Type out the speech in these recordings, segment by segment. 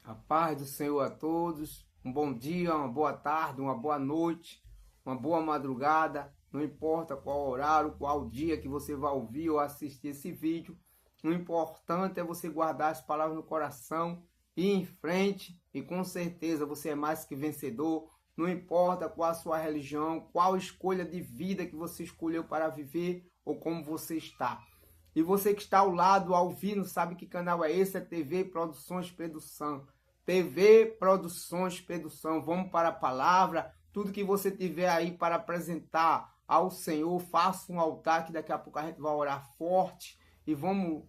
A paz do Senhor a todos. Um bom dia, uma boa tarde, uma boa noite, uma boa madrugada. Não importa qual horário, qual dia que você vai ouvir ou assistir esse vídeo. O importante é você guardar as palavras no coração, ir em frente e com certeza você é mais que vencedor. Não importa qual a sua religião, qual escolha de vida que você escolheu para viver ou como você está. E você que está ao lado, ouvindo, sabe que canal é esse? É TV Produções Produção. TV Produções Produção. Vamos para a palavra. Tudo que você tiver aí para apresentar ao Senhor, faça um altar, que daqui a pouco a gente vai orar forte. E vamos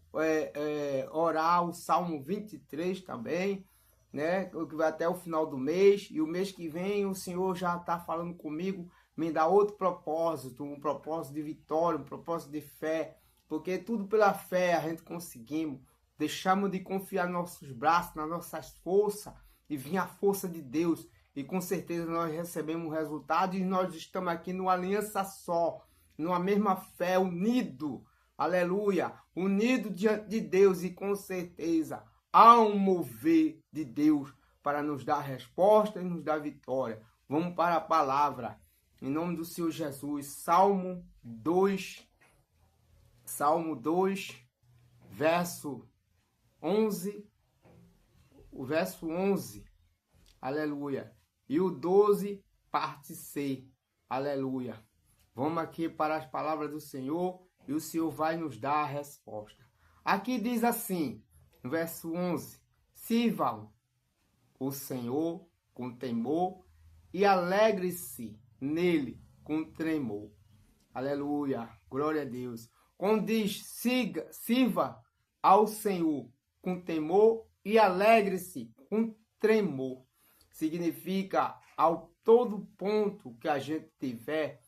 orar o Salmo 23 também, né? Que vai até o final do mês. E o mês que vem o Senhor já está falando comigo, me dá outro propósito, um propósito de vitória, um propósito de fé. Porque tudo pela fé a gente conseguimos. Deixamos de confiar nos nossos braços, nas nossas forças, e vir a força de Deus. E com certeza nós recebemos o resultado, e nós estamos aqui numa aliança só, numa mesma fé, unido, aleluia, unido diante de Deus, e com certeza há um mover de Deus para nos dar resposta e nos dar vitória. Vamos para a palavra, em nome do Senhor Jesus. Salmo 2, verso 11, o verso 11, aleluia, e o 12, parte C, aleluia. Vamos aqui para as palavras do Senhor e o Senhor vai nos dar a resposta. Aqui diz assim, no verso 11, sirvam o Senhor com temor e alegre-se nele com tremor. Aleluia, glória a Deus. Quando diz, sirva ao Senhor com temor e alegre-se com tremor, significa ao todo ponto que a gente tiver,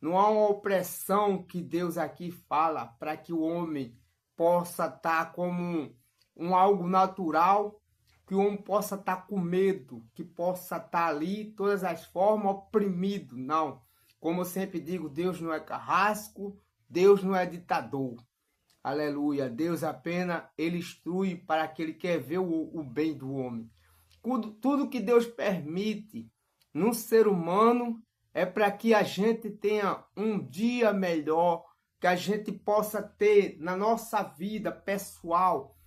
não há uma opressão que Deus aqui fala para que o homem possa estar como um algo natural, que o homem possa estar com medo, que possa estar ali, todas as formas, oprimido. Não, como eu sempre digo, Deus não é carrasco, Deus não é ditador. Aleluia. Deus apenas, ele instrui para que ele quer ver o bem do homem. Tudo que Deus permite no ser humano é para que a gente tenha um dia melhor, que a gente possa ter na nossa vida pessoal,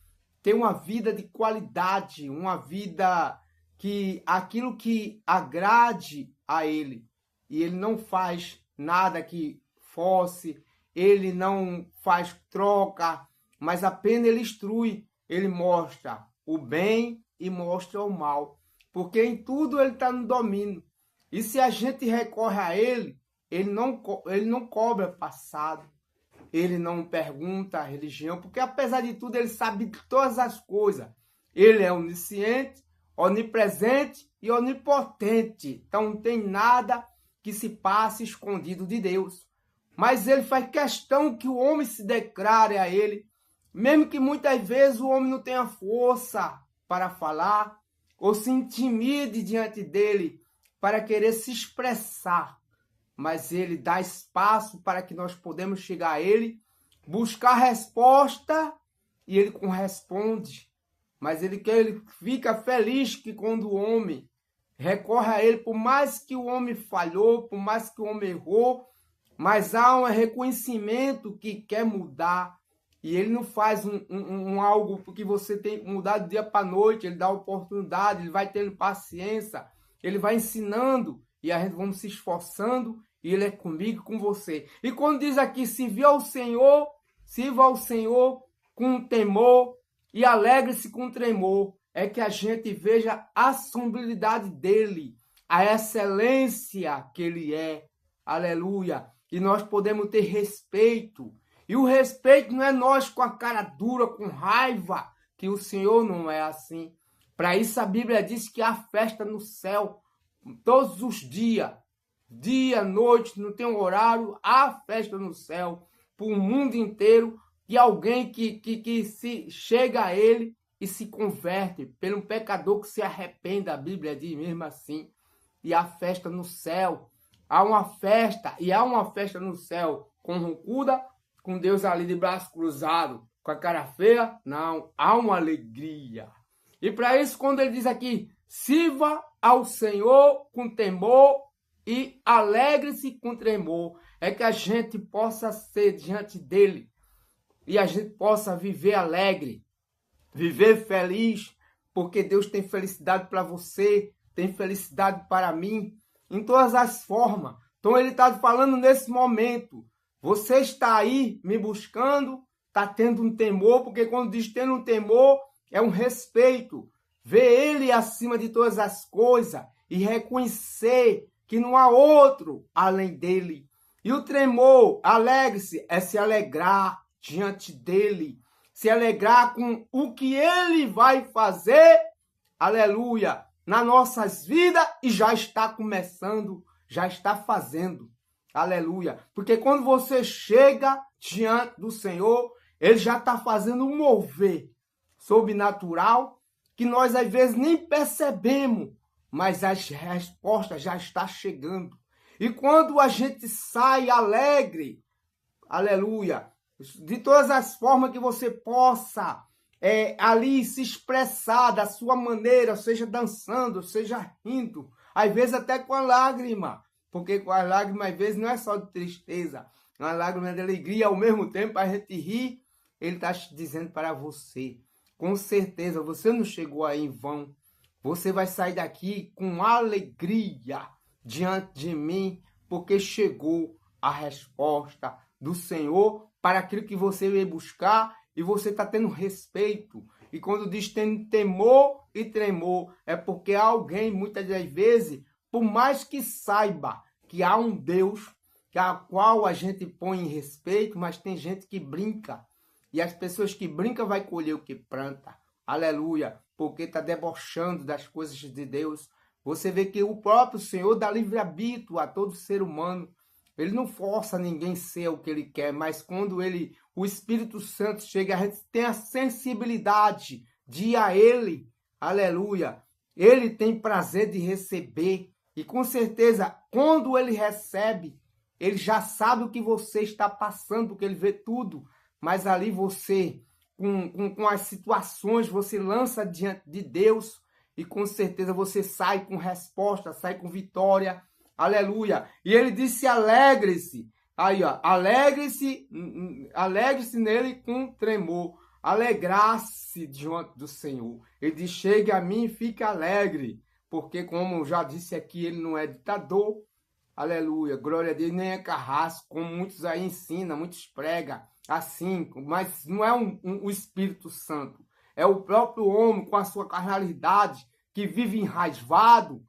ter uma vida de qualidade, uma vida que aquilo que agrade a ele. E ele não faz nada que force, ele não faz troca, mas apenas ele instrui, ele mostra o bem e mostra o mal, porque em tudo ele está no domínio. E se a gente recorre a ele, ele não cobra passado, ele não pergunta a religião, porque apesar de tudo ele sabe de todas as coisas. Ele é onisciente, onipresente e onipotente, então não tem nada que se passe escondido de Deus. Mas ele faz questão que o homem se declare a ele, mesmo que muitas vezes o homem não tenha força para falar, ou se intimide diante dele para querer se expressar. Mas ele dá espaço para que nós podemos chegar a ele, buscar resposta, e ele corresponde. Mas ele fica feliz que quando o homem recorre a ele, por mais que o homem falhou, por mais que o homem errou, mas há um reconhecimento que quer mudar. E ele não faz algo porque você tem que mudar do dia para a noite. Ele dá oportunidade, ele vai tendo paciência, ele vai ensinando. E a gente vamos se esforçando. E ele é comigo, com você. E quando diz aqui, sirva ao Senhor com temor e alegre-se com tremor. É que a gente veja a sombridade dele, a excelência que ele é. Aleluia. E nós podemos ter respeito. E o respeito não é nós com a cara dura, com raiva, que o Senhor não é assim. Para isso a Bíblia diz que há festa no céu todos os dias. Dia, noite, não tem um horário, há festa no céu para o mundo inteiro. E alguém que se chega a ele e se converte, pelo um pecador que se arrepende, a Bíblia diz mesmo assim. E há festa no céu. Há uma festa, e há uma festa no céu com roncuda, com Deus ali de braço cruzado, com a cara feia. Não, há uma alegria. E para isso, quando ele diz aqui, sirva ao Senhor com temor e alegre-se com tremor, é que a gente possa ser diante dele e a gente possa viver alegre, viver feliz, porque Deus tem felicidade para você, tem felicidade para mim, em todas as formas. Então ele está falando nesse momento, você está aí me buscando, está tendo um temor, porque quando diz tendo um temor, é um respeito, ver ele acima de todas as coisas e reconhecer que não há outro além dele. E o tremor, alegre-se, é se alegrar diante dele, se alegrar com o que ele vai fazer, aleluia, nas nossas vidas e já está começando, já está fazendo, aleluia. Porque quando você chega diante do Senhor, ele já está fazendo um mover sobrenatural que nós às vezes nem percebemos, mas as respostas já estão chegando. E quando a gente sai alegre, aleluia, de todas as formas que você possa ali se expressar da sua maneira, seja dançando, seja rindo, às vezes até com a lágrima, porque com as lágrimas às vezes não é só de tristeza, é uma lágrima de alegria, ao mesmo tempo a gente ri, ele está dizendo para você, com certeza você não chegou aí em vão, você vai sair daqui com alegria diante de mim, porque chegou a resposta do Senhor para aquilo que você veio buscar e você está tendo respeito. E quando diz tendo temor e tremor, é porque alguém, muitas das vezes, por mais que saiba que há um Deus, a qual a gente põe em respeito, mas tem gente que brinca. E as pessoas que brincam vai colher o que planta. Aleluia, porque está debochando das coisas de Deus. Você vê que o próprio Senhor dá livre-arbítrio a todo ser humano. Ele não força ninguém a ser o que ele quer, mas quando o Espírito Santo chega, a gente tem a sensibilidade de ir a ele. Aleluia. Ele tem prazer de receber. E com certeza, quando ele recebe, ele já sabe o que você está passando, porque ele vê tudo. Mas ali você, com as situações, você lança diante de Deus e com certeza você sai com resposta, sai com vitória. Aleluia. E ele disse, alegre-se. Aí, ó, alegre-se nele com tremor. Alegrar-se diante do Senhor. Ele diz, chegue a mim e fique alegre. Porque, como já disse aqui, ele não é ditador. Aleluia. Glória a Deus, nem é carrasco, como muitos aí ensinam, muitos pregam assim. Mas não é o Espírito Santo. É o próprio homem com a sua carnalidade que vive enraivado.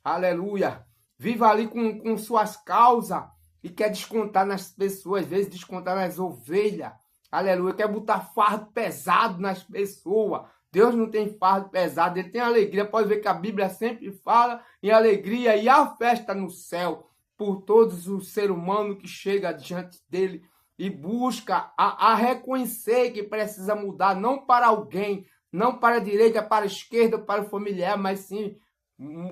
Aleluia. Vive ali com suas causas e quer descontar nas pessoas, às vezes descontar nas ovelhas. Aleluia. Quer botar fardo pesado nas pessoas. Deus não tem fardo pesado, ele tem alegria. Pode ver que a Bíblia sempre fala em alegria e há festa no céu por todos os seres humanos que chega diante dele e busca a reconhecer que precisa mudar, não para alguém, não para a direita, para a esquerda, para o familiar, mas sim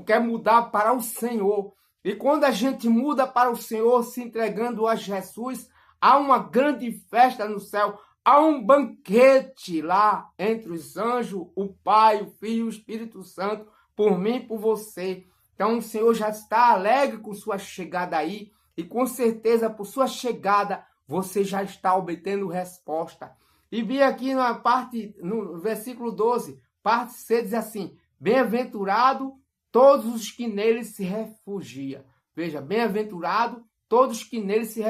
quer mudar para o Senhor. E quando a gente muda para o Senhor, se entregando a Jesus, há uma grande festa no céu, há um banquete lá entre os anjos, o Pai, o Filho e o Espírito Santo, por mim e por você. Então o Senhor já está alegre com sua chegada aí, e com certeza por sua chegada você já está obtendo resposta. E vi aqui na parte, no versículo 12, parte C diz assim, bem-aventurado todos os que nele se refugiam. Veja, bem-aventurado todos que nele se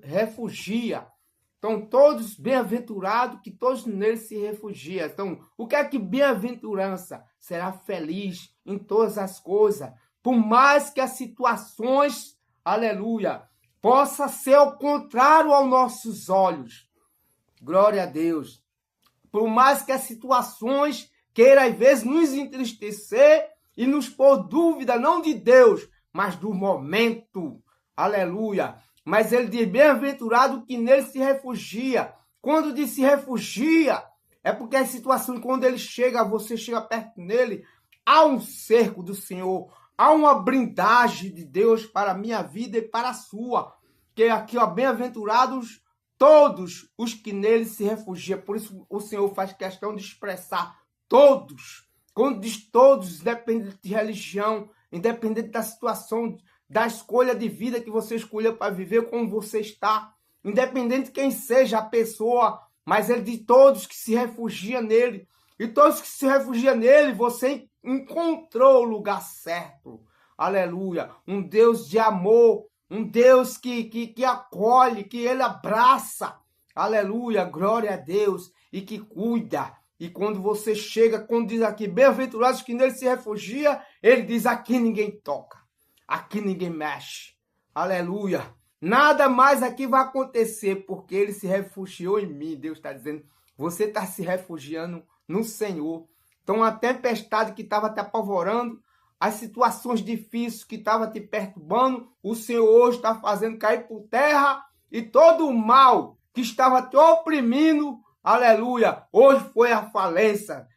refugiam. Então, todos bem-aventurados que todos nele se refugiam. Então, o que é que bem-aventurança? Será feliz em todas as coisas. Por mais que as situações, aleluia, possa ser ao contrário aos nossos olhos. Glória a Deus. Por mais que as situações queiram, às vezes, nos entristecer e nos pôr dúvida, não de Deus, mas do momento. Aleluia. Mas ele diz, bem-aventurado que nele se refugia. Quando diz se refugia, é porque a situação, quando ele chega, você chega perto dele, há um cerco do Senhor, há uma blindagem de Deus para a minha vida e para a sua. Que aqui, ó, bem-aventurados todos os que nele se refugiam. Por isso o Senhor faz questão de expressar todos. quando diz todos, independente de religião, independente da situação, da escolha de vida que você escolheu para viver, como você está, independente de quem seja a pessoa, mas ele diz todos que se refugiam nele. E todos que se refugiam nele, você encontrou o lugar certo. Aleluia. Um Deus de amor, um Deus que acolhe, que ele abraça. Aleluia, glória a Deus. E que cuida. E quando você chega, quando diz aqui, bem-aventurados que nele se refugia, ele diz, aqui ninguém toca. Aqui ninguém mexe. Aleluia. Nada mais aqui vai acontecer, porque ele se refugiou em mim. Deus está dizendo, você está se refugiando no Senhor. Então a tempestade que estava te apavorando, as situações difíceis que estavam te perturbando, o Senhor hoje está fazendo cair por terra, e todo o mal que estava te oprimindo, aleluia, hoje foi a falência,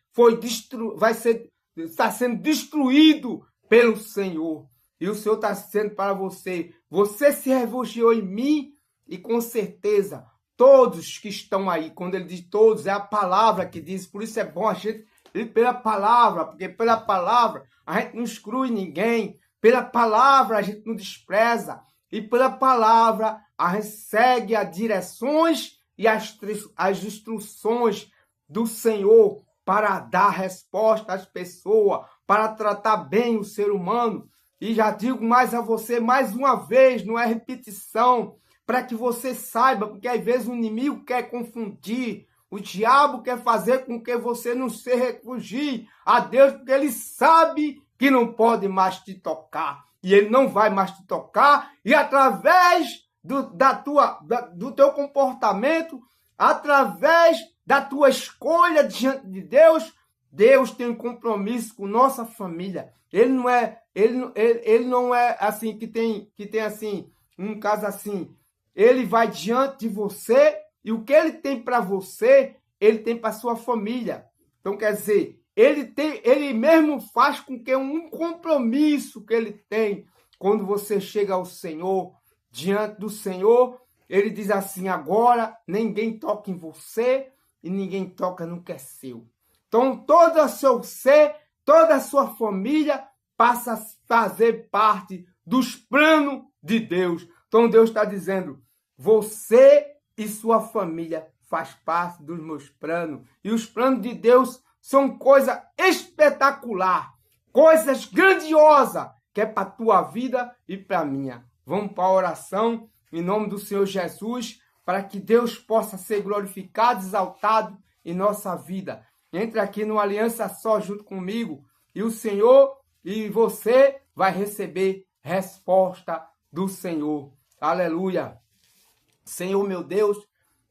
está sendo destruído pelo Senhor. E o Senhor está dizendo para você, você se refugiou em mim, e com certeza todos que estão aí, quando ele diz todos, é a palavra que diz, por isso é bom a gente ir pela palavra, porque pela palavra a gente não exclui ninguém, pela palavra a gente não despreza, e pela palavra a gente segue as direções e as instruções do Senhor para dar resposta às pessoas, para tratar bem o ser humano. E já digo mais a você, mais uma vez, não é repetição, para que você saiba, porque às vezes o inimigo quer confundir, o diabo quer fazer com que você não se refugie a Deus, porque ele sabe que não pode mais te tocar. E ele não vai mais te tocar, e através do teu comportamento, através da tua escolha diante de Deus, Deus tem um compromisso com nossa família. Ele não é assim, que tem assim, um caso assim. Ele vai diante de você e o que ele tem para você, ele tem para sua família. Então, quer dizer, ele mesmo faz com que um compromisso que ele tem quando você chega ao Senhor, diante do Senhor, ele diz assim, agora ninguém toca em você e ninguém toca no que é seu. Então, todo o seu ser, toda a sua família passa a fazer parte dos planos de Deus. Então, Deus está dizendo, você e sua família faz parte dos meus planos. E os planos de Deus são coisa espetacular, coisas grandiosas, que é para a tua vida e para a minha. Vamos para a oração, em nome do Senhor Jesus, para que Deus possa ser glorificado, exaltado em nossa vida. Entre aqui numa aliança só junto comigo, e o Senhor e você vai receber resposta do Senhor. Aleluia. Senhor, meu Deus,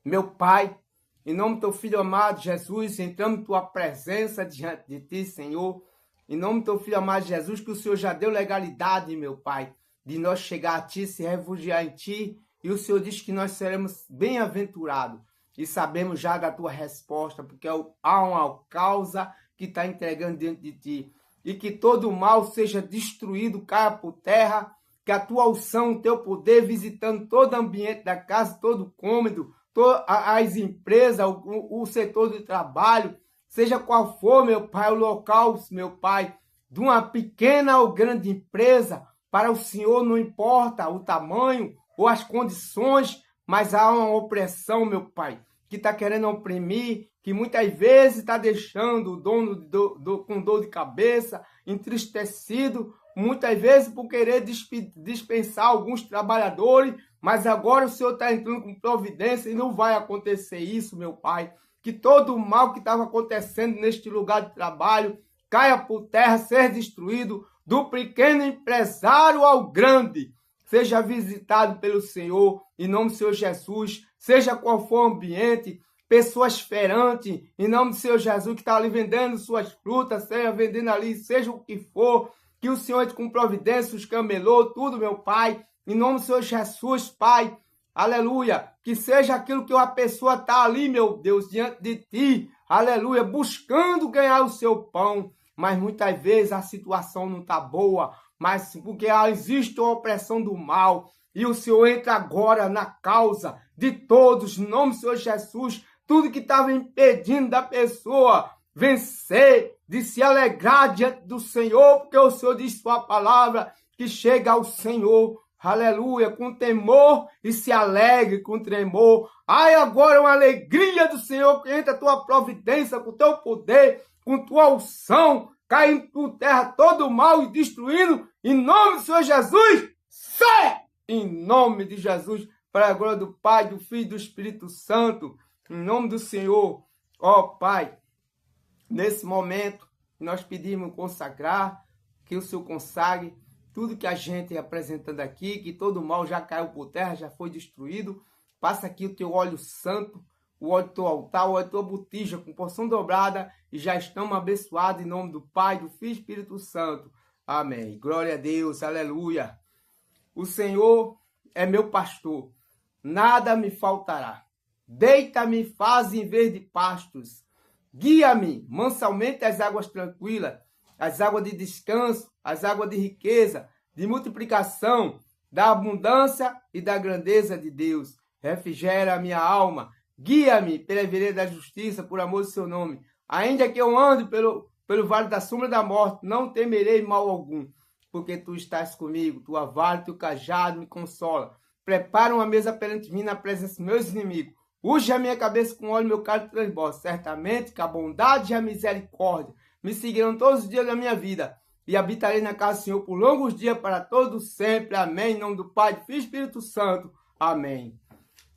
meu Pai, em nome do teu Filho amado Jesus, entramos em tua presença diante de ti, Senhor. Em nome do teu Filho amado Jesus, que o Senhor já deu legalidade, meu Pai, de nós chegar a ti, se refugiar em ti. E o Senhor diz que nós seremos bem-aventurados. E sabemos já da tua resposta, porque há uma causa que está entregando diante de ti. E que todo o mal seja destruído, caia por terra, que a tua unção, o teu poder, visitando todo o ambiente da casa, todo o cômodo, as empresas, o setor de trabalho, seja qual for, meu Pai, o local, meu Pai, de uma pequena ou grande empresa, para o Senhor não importa o tamanho ou as condições, mas há uma opressão, meu Pai, que está querendo oprimir, que muitas vezes está deixando o dono com dor de cabeça, entristecido, muitas vezes por querer dispensar alguns trabalhadores, mas agora o Senhor está entrando com providência e não vai acontecer isso, meu Pai. Que todo o mal que estava acontecendo neste lugar de trabalho caia por terra, seja destruído, do pequeno empresário ao grande, seja visitado pelo Senhor, em nome do Senhor Jesus, seja qual for o ambiente, pessoas feirantes, em nome do Senhor Jesus, que está ali vendendo suas frutas, seja vendendo ali, seja o que for, que o Senhor entre com providência, os camelô, tudo, meu Pai, em nome do Senhor Jesus, Pai, aleluia, que seja aquilo que uma pessoa está ali, meu Deus, diante de ti, aleluia, buscando ganhar o seu pão, mas muitas vezes a situação não está boa, mas porque existe a opressão do mal, e o Senhor entra agora na causa de todos, em nome do Senhor Jesus, tudo que estava impedindo da pessoa vencer, de se alegrar diante do Senhor, porque o Senhor diz sua palavra, que chega ao Senhor, aleluia, com temor e se alegre com tremor. Ai, agora uma alegria do Senhor, que entra a tua providência, com o teu poder, com tua unção, caindo por terra todo o mal e destruindo, em nome do Senhor Jesus, sai! Em nome de Jesus, para a glória do Pai, do Filho e do Espírito Santo, em nome do Senhor, ó Pai, nesse momento, nós pedimos consagrar, que o Senhor consagre tudo que a gente apresentando aqui, que todo mal já caiu por terra, já foi destruído. Passa aqui o teu óleo santo, o óleo do teu altar, o óleo da tua botija, com porção dobrada, e já estamos abençoados em nome do Pai, do Filho e do Espírito Santo. Amém. Glória a Deus, aleluia. O Senhor é meu pastor, nada me faltará. Deita-me, faz em verde pastos. Guia-me mansamente às águas tranquilas, as águas de descanso, as águas de riqueza, de multiplicação, da abundância e da grandeza de Deus. Refrigera a minha alma, guia-me pela vereda da justiça, por amor do seu nome. Ainda que eu ande pelo vale da sombra da morte, não temerei mal algum, porque tu estás comigo, tua vara e teu cajado me consola. Prepara uma mesa perante mim na presença dos meus inimigos. Unge a minha cabeça com óleo, meu cálice transborda. Certamente que a bondade e a misericórdia me seguirão todos os dias da minha vida, e habitarei na casa do Senhor por longos dias para todos sempre. Amém. Em nome do Pai, do Filho e do Espírito Santo. Amém.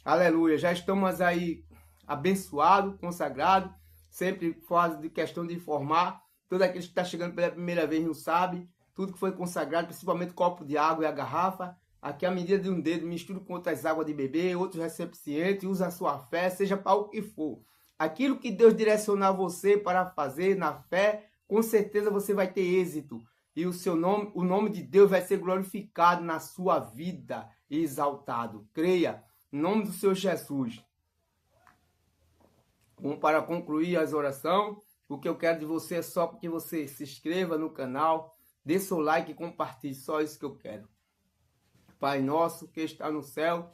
Aleluia. Já estamos aí abençoados, consagrados. Sempre faz de questão de informar. Todo aquele que está chegando pela primeira vez não sabe. Tudo que foi consagrado, principalmente o copo de água e a garrafa. Aqui a medida de um dedo, mistura com outras águas de beber, outros recipientes, usa a sua fé, seja para o que for. Aquilo que Deus direcionar você para fazer na fé, com certeza você vai ter êxito. E o nome de Deus vai ser glorificado na sua vida e exaltado. Creia, em nome do Senhor Jesus. Bom, para concluir as orações, o que eu quero de você é só que você se inscreva no canal, dê seu like e compartilhe, só isso que eu quero. Pai nosso que está no céu,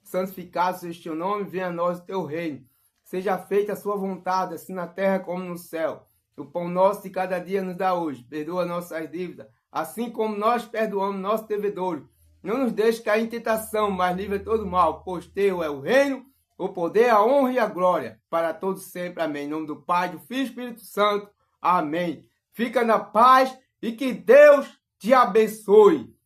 santificado seja o teu nome, venha a nós o teu reino. Seja feita a sua vontade, assim na terra como no céu. O pão nosso de cada dia nos dá hoje. Perdoa nossas dívidas, assim como nós perdoamos nossos devedores. Não nos deixe cair em tentação, mas livre todo mal, pois teu é o reino, o poder, a honra e a glória, para todos sempre. Amém. Em nome do Pai, do Filho e do Espírito Santo. Amém. Fica na paz e que Deus te abençoe.